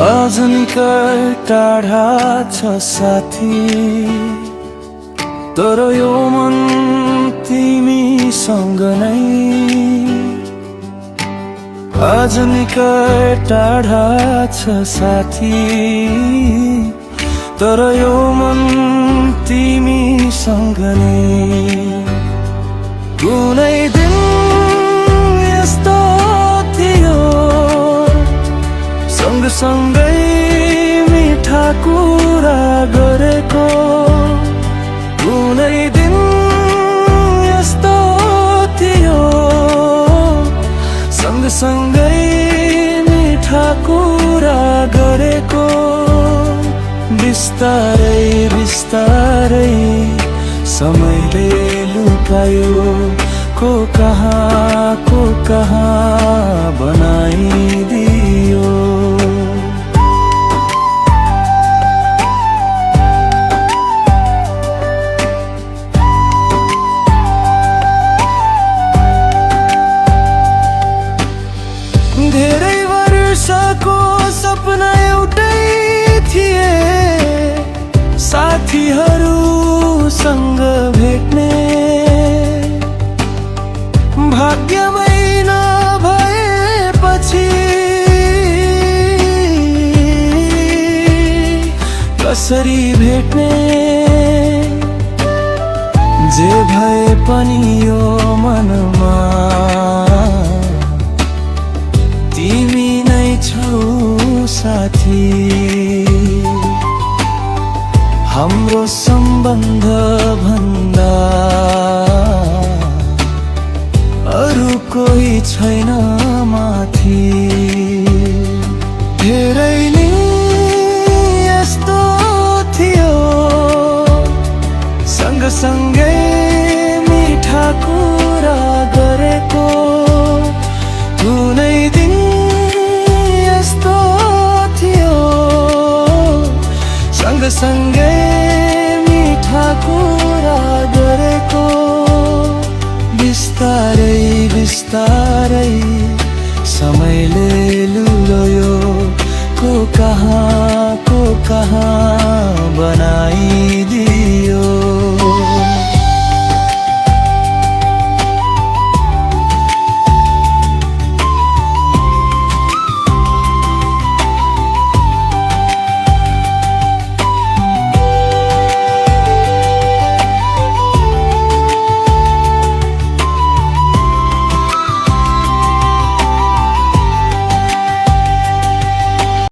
अझ निकट टाढा छ साथी, तर यो मन तिमीसँग नै। अझ निकट टाढा छ साथी, तर यो मन तिमीसँग नै। कुनै दिन यस्तो थियो सँगसँगै मिठा कुरा गरेको। कुनै दिन यस्तो थियो सँगसँगै मिठा कुरा गरेको। बिस्तारै बिस्तारै समयले लुकायो को कहाँ बनाइदियो। धेरै वर्षको सपना एउटै थिए, साथीहरूसँग भेट्ने। भाग्यमै नभएपछि कसरी भेट्ने। जे भए पनि यो मनमा तिमी नै छौ साथी। हाम्रो सम्बन्ध भन्दा अरू कोही छैन माथि। धेरै नै यस्तो थियो सँगसँगै मिठा कुरा गरेको। कुनै दिन यस्तो थियो सँगसँगै मिठा कुरा गरेको। बिस्तारै बिस्तारै समयले